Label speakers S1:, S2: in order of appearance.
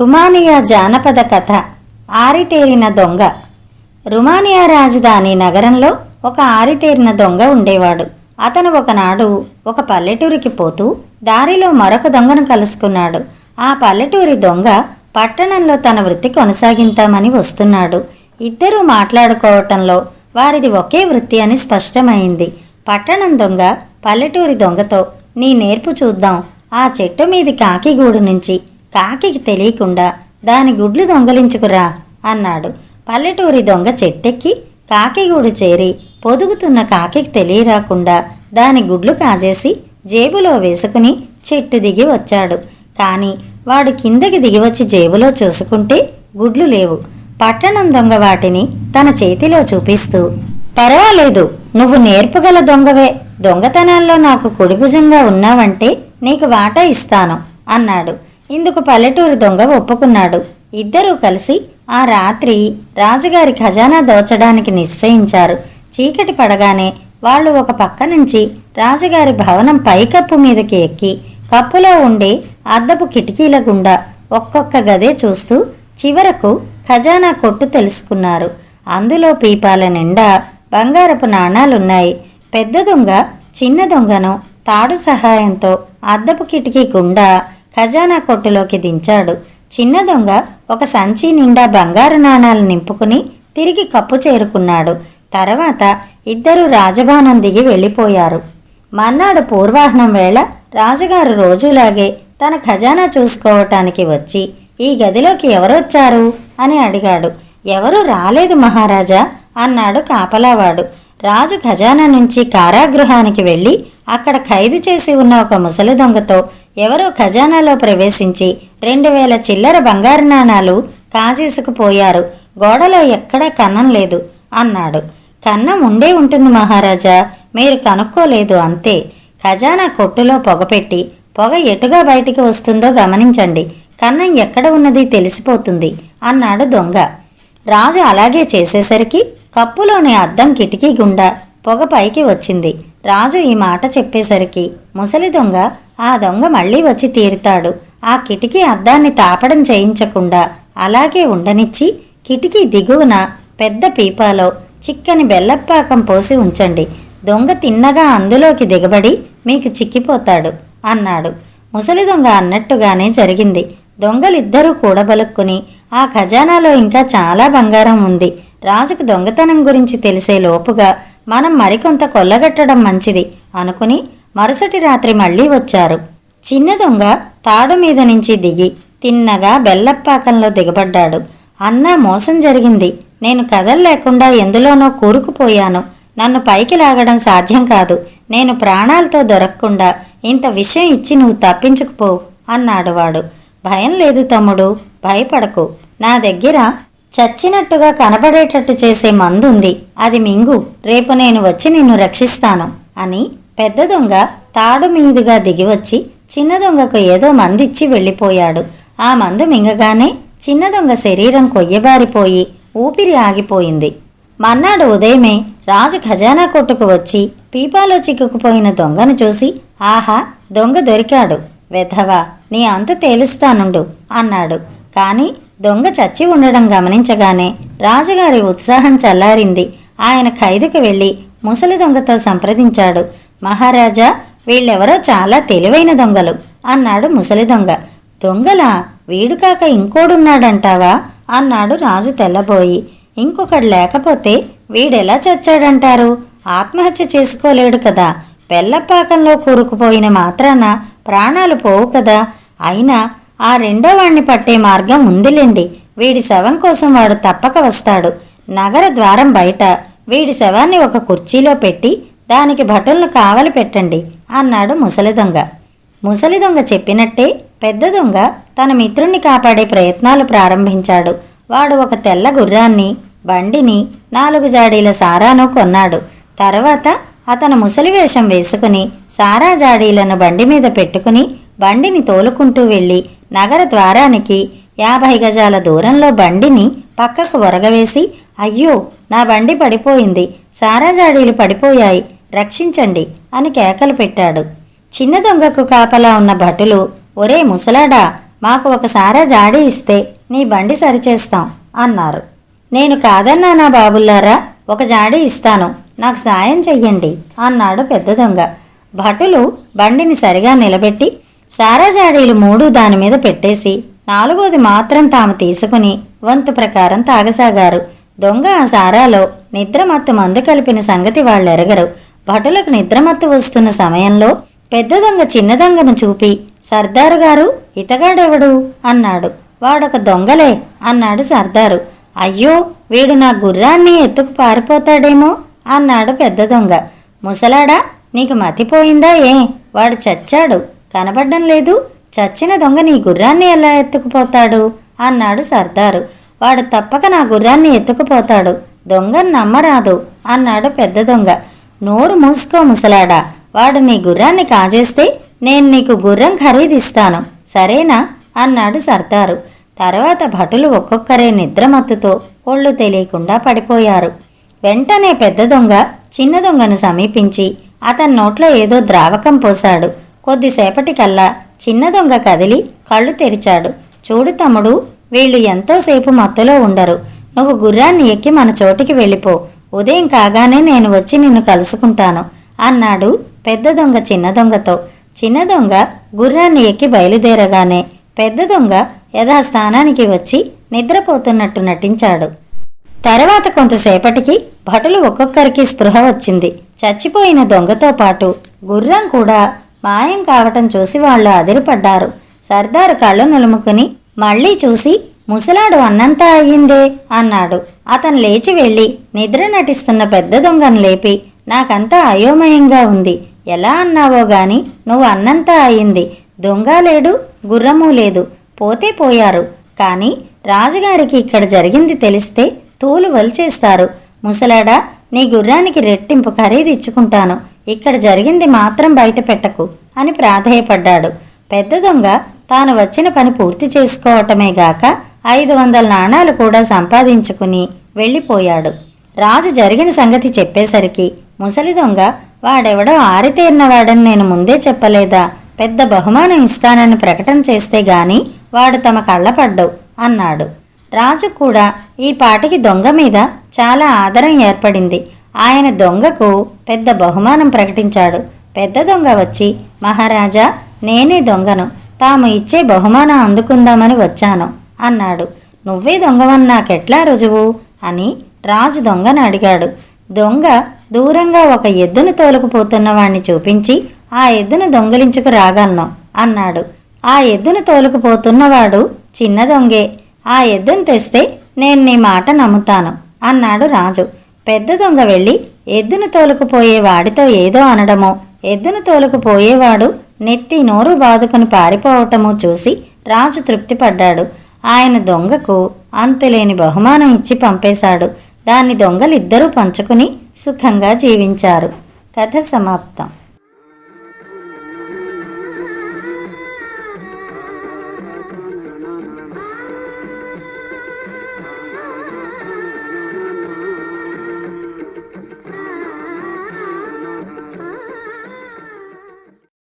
S1: రుమానియా జానపద కథ ఆరితేరిన దొంగ. రుమానియా రాజధాని నగరంలో ఒక ఆరితేరిన దొంగ ఉండేవాడు. అతను ఒకనాడు ఒక పల్లెటూరికి పోతూ దారిలో మరొక దొంగను కలుసుకున్నాడు. ఆ పల్లెటూరి దొంగ పట్టణంలో తన వృత్తి కొనసాగింతామని వస్తున్నాడు. ఇద్దరూ మాట్లాడుకోవటంలో వారిది ఒకే వృత్తి అని స్పష్టమైంది. పట్టణం దొంగ పల్లెటూరి దొంగతో, నీ నేర్పు చూద్దాం, ఆ చెట్టు మీది కాకి గూడు నుంచి కాకికి తెలియకుండా దాని గుడ్లు దొంగలించుకురా అన్నాడు. పల్లెటూరి దొంగ చెట్టెక్కి కాకిగూడు చేరి పొదుగుతున్న కాకికి తెలియరాకుండా దాని గుడ్లు కాజేసి జేబులో వేసుకుని చెట్టు దిగి వచ్చాడు. కానీ వాడు కిందకి దిగివచ్చి జేబులో చూసుకుంటే గుడ్లు లేవు. పట్టణం దొంగ వాటిని తన చేతిలో చూపిస్తూ, పర్వాలేదు, నువ్వు నేర్పుగల దొంగవే, దొంగతనాల్లో నాకు కుడిభుజంగా ఉన్నావంటే నీకు వాటా ఇస్తాను అన్నాడు. ఇందుకు పల్లెటూరి దొంగ ఒప్పుకున్నాడు. ఇద్దరూ కలిసి ఆ రాత్రి రాజుగారి ఖజానా దోచడానికి నిశ్చయించారు. చీకటి పడగానే వాళ్ళు ఒక పక్క నుంచి రాజుగారి భవనం పైకప్పు మీదకి ఎక్కి కప్పులో ఉండే అద్దపు కిటికీల గుండా ఒక్కొక్క గదే చూస్తూ చివరకు ఖజానా కొట్టు తెలుసుకున్నారు. అందులో పీపాల నిండా బంగారపు నాణాలున్నాయి. పెద్ద దొంగ చిన్న దొంగను తాడు సహాయంతో అద్దపు కిటికీ గుండా ఖజానా కొట్టులోకి దించాడు. చిన్న దొంగ ఒక సంచి నిండా బంగారు నాణాలు నింపుకుని తిరిగి కప్పు చేరుకున్నాడు. తర్వాత ఇద్దరూ రాజభవనం దిగి వెళ్ళిపోయారు. మర్నాడు పూర్వాహ్నం వేళ రాజుగారు రోజులాగే తన ఖజానా చూసుకోవటానికి వచ్చి, ఈ గదిలోకి ఎవరొచ్చారు అని అడిగాడు. ఎవరూ రాలేదు మహారాజా అన్నాడు కాపలావాడు. రాజు ఖజానా నుంచి కారాగృహానికి వెళ్ళి అక్కడ ఖైదు చేసి ఉన్న ఒక ముసలి దొంగతో ఎవరో ఖజానాలో ప్రవేశించి 2000 చిల్లర బంగారు నాణాలు కాజేసుకుపోయారు. గోడలో ఎక్కడా కన్నం లేదు అన్నాడు. కన్నం ఉండే ఉంటుంది మహారాజా, మీరు కనుక్కోలేదు అంతే. ఖజానా కొట్టులో పొగపెట్టి పొగ ఎటుగా బయటికి వస్తుందో గమనించండి, కన్నం ఎక్కడ ఉన్నది తెలిసిపోతుంది అన్నాడు దొంగ. రాజు అలాగే చేసేసరికి కప్పులోని అద్దం కిటికీ గుండా పొగ పైకి వచ్చింది. రాజు ఈ మాట చెప్పేసరికి ముసలి దొంగ, ఆ దొంగ మళ్ళీ వచ్చి తీరుతాడు, ఆ కిటికీ అద్దాన్ని తాపడం చేయించకుండా అలాగే ఉండనిచ్చి కిటికీ దిగువన పెద్ద పీపాలో చిక్కని బెల్లపాకం పోసి ఉంచండి, దొంగ తిన్నగా అందులోకి దిగబడి మీకు చిక్కిపోతాడు అన్నాడు. ముసలి దొంగ అన్నట్టుగానే జరిగింది. దొంగలిద్దరూ కూడబలుక్కుని ఆ ఖజానాలో ఇంకా చాలా బంగారం ఉంది, రాజుకు దొంగతనం గురించి తెలిసే లోపుగా మనం మరికొంత కొల్లగట్టడం మంచిది అనుకుని మరుసటి రాత్రి మళ్ళీ వచ్చారు. చిన్న దొంగ తాడు మీద నుంచి దిగి తిన్నగా బెల్లపాకంలో దిగబడ్డాడు. అన్నా, మోసం జరిగింది, నేను కదల్లేకుండా ఎందులోనో కూరుకుపోయాను, నన్ను పైకి లాగడం సాధ్యం కాదు, నేను ప్రాణాలతో దొరకకుండా ఇంత విషయం ఇచ్చి నువ్వు తప్పించుకుపో అన్నాడు వాడు. భయం లేదు తమ్ముడు, భయపడకు, నా దగ్గర చచ్చినట్టుగా కనబడేటట్టు చేసే మందుంది, అది మింగు, రేపు నేను వచ్చి నిన్ను రక్షిస్తాను అని పెద్ద దొంగ తాడు మీదుగా దిగివచ్చి చిన్న దొంగకు ఏదో మందిచ్చి వెళ్ళిపోయాడు. ఆ మందు మింగగానే చిన్న దొంగ శరీరం కొయ్యబారిపోయి ఊపిరి ఆగిపోయింది. మర్నాడు ఉదయమే రాజు ఖజానా కొట్టుకు వచ్చి పీపాలో చిక్కుకుపోయిన దొంగను చూసి, ఆహా, దొంగ దొరికాడు, వెధవా, నీ అంతు తేలుస్తానుండు అన్నాడు. కానీ దొంగ చచ్చి ఉండడం గమనించగానే రాజుగారి ఉత్సాహం చల్లారింది. ఆయన ఖైదుకు వెళ్ళి ముసలి దొంగతో సంప్రదించాడు. మహారాజా, వీళ్ళెవరో చాలా తెలివైన దొంగలు అన్నాడు ముసలి దొంగ. దొంగలా? వీడు కాక ఇంకోడున్నాడంటావా అన్నాడు రాజు తెల్లబోయి. ఇంకొకడు లేకపోతే వీడెలా చచ్చాడంటారు? ఆత్మహత్య చేసుకోలేడు కదా, బెల్లపాకంలో కూరుకుపోయిన మాత్రాన ప్రాణాలు పోవు కదా, అయినా ఆ రెండో వాణ్ణి పట్టే మార్గం ఉందిలేండి, వీడి శవం కోసం వాడు తప్పక వస్తాడు, నగర ద్వారం బయట వీడి శవాన్ని ఒక కుర్చీలో పెట్టి దానికి భటులను కావలి పెట్టండి అన్నాడు ముసలి దొంగ. ముసలి దొంగ చెప్పినట్టే పెద్ద దొంగ తన మిత్రుణ్ణి కాపాడే ప్రయత్నాలు ప్రారంభించాడు. వాడు ఒక తెల్ల గుర్రాన్ని, బండిని, 4 జాడీల సారాను కొన్నాడు. తర్వాత అతను ముసలి వేషం వేసుకుని సారా జాడీలను బండి మీద పెట్టుకుని బండిని తోలుకుంటూ వెళ్ళి నగర ద్వారానికి 50 గజాల దూరంలో బండిని పక్కకు ఒరగవేసి, అయ్యో, నా బండి పడిపోయింది, సారా జాడీలు పడిపోయాయి, రక్షించండి అని కేకలు పెట్టాడు. చిన్న దొంగకు కాపలా ఉన్న భటులు, ఒరే ముసలాడా, మాకు ఒకసారి జాడి ఇస్తే నీ బండి సరిచేస్తాం అన్నారు. నేను కాదన్నానా బాబుల్లారా, ఒక జాడి ఇస్తాను, నాకు సాయం చెయ్యండి అన్నాడు పెద్ద దొంగ. భటులు బండిని సరిగా నిలబెట్టి సారా జాడీలు 3 దానిమీద పెట్టేసి 4వది మాత్రం తాము తీసుకుని వంతు ప్రకారం తాగసాగారు. దొంగ ఆ సారాలో నిద్రమత్తు మందు కలిపిన సంగతి వాళ్ళెరగరు. భటులకు నిద్రమత్తు వస్తున్న సమయంలో పెద్ద దొంగ చిన్న దొంగను చూపి, సర్దారు గారు, ఇతగాడెవడు అన్నాడు. వాడొక దొంగలే అన్నాడు సర్దారు. అయ్యో, వీడు నా గుర్రాన్ని ఎత్తుకు పారిపోతాడేమో అన్నాడు పెద్ద దొంగ. ముసలాడా, నీకు మతిపోయిందా ఏ? వాడు చచ్చాడు, కనబడ్డం లేదు. చచ్చిన దొంగ నీ గుర్రాన్ని ఎలా ఎత్తుకుపోతాడు అన్నాడు సర్దారు. వాడు తప్పక నా గుర్రాన్ని ఎత్తుకుపోతాడు, దొంగను నమ్మరాదు అన్నాడు పెద్ద దొంగ. నోరు మూసుకో ముసలాడా, వాడు నీ గుర్రాన్ని కాజేస్తే నేను నీకు గుర్రం ఖరీదిస్తాను, సరేనా అన్నాడు సర్దారు. తర్వాత భటులు ఒక్కొక్కరే నిద్రమత్తుతో ఒళ్ళు తెలియకుండా పడిపోయారు. వెంటనే పెద్ద దొంగ చిన్న దొంగను సమీపించి అతని నోట్లో ఏదో ద్రావకం పోశాడు. కొద్దిసేపటికల్లా చిన్న దొంగ కదిలి కళ్ళు తెరిచాడు. చూడు తమ్ముడు, వీళ్ళు ఎంతోసేపు మత్తులో ఉండరు. నువ్వు గుర్రాన్ని ఎక్కి మన చోటికి వెళ్ళిపో. ఉదయం కాగానే నేను వచ్చి నిన్ను కలుసుకుంటాను అన్నాడు పెద్ద దొంగ చిన్న దొంగతో. చిన్న దొంగ గుర్రాన్ని ఎక్కి బయలుదేరగానే పెద్ద దొంగ యథాస్థానానికి వచ్చి నిద్రపోతున్నట్టు నటించాడు. తర్వాత కొంతసేపటికి భటులు ఒక్కొక్కరికి స్పృహ వచ్చింది. చచ్చిపోయిన దొంగతో పాటు గుర్రం కూడా మాయం కావటం చూసి వాళ్ళు అదిరిపడ్డారు. సర్దారు కళ్ళు నులుముకుని మళ్లీ చూసి, ముసలాడు అన్నంతా అయ్యిందే అన్నాడు. అతను లేచి వెళ్ళి నిద్ర నటిస్తున్న పెద్ద దొంగను లేపి, నాకంతా అయోమయంగా ఉంది, ఎలా అన్నావో గాని నువ్వు అన్నంతా అయ్యింది. దొంగ లేడు, గుర్రమూ లేదు, పోతే పోయారు. కానీ రాజుగారికి ఇక్కడ జరిగింది తెలిస్తే తోలు వలిచేస్తారు. ముసలాడా, నీ గుర్రానికి రెట్టింపు ఖరీదిచ్చుకుంటాను, ఇక్కడ జరిగింది మాత్రం బయట పెట్టకు అని ప్రాధేయపడ్డాడు. పెద్ద దొంగ తాను వచ్చిన పని పూర్తి చేసుకోవటమే గాక 500 నాణాలు కూడా సంపాదించుకుని వెళ్ళిపోయాడు. రాజు జరిగిన సంగతి చెప్పేసరికి ముసలి దొంగ, వాడెవడో ఆరితేరినవాడని నేను ముందే చెప్పలేదా? పెద్ద బహుమానం ఇస్తానని ప్రకటన చేస్తే గాని వాడు తమ కళ్ళపడ్డు అన్నాడు. రాజు కూడా ఈ పాటికి దొంగ మీద చాలా ఆదరం ఏర్పడింది. ఆయన దొంగకు పెద్ద బహుమానం ప్రకటించాడు. పెద్ద దొంగ వచ్చి, మహారాజా, నేనే దొంగను, తాము ఇచ్చే బహుమానం అందుకుందామని వచ్చాను అన్నాడు. నువ్వే దొంగవని నాకెట్లా రుజువు అని రాజు దొంగను అడిగాడు. దొంగ దూరంగా ఒక ఎద్దును తోలుకుపోతున్న వాణ్ణి చూపించి, ఆ ఎద్దును దొంగిలించుకు రాగలను అన్నాడు. ఆ ఎద్దును తోలుకుపోతున్నవాడు చిన్న దొంగే. ఆ ఎద్దును తెస్తే నేను నీ మాట నమ్ముతాను అన్నాడు రాజు. పెద్ద దొంగ వెళ్ళి ఎద్దును తోలుకుపోయే వాడితో ఏదో అనడమో, ఎద్దును తోలుకుపోయేవాడు నెత్తి నోరు బాదుకుని పారిపోవటమూ చూసి రాజు తృప్తిపడ్డాడు. ఆయన దొంగకు అంతులేని బహుమానం ఇచ్చి పంపేశాడు. దాన్ని దొంగలిద్దరూ పంచుకుని సుఖంగా జీవించారు. కథ సమాప్తం.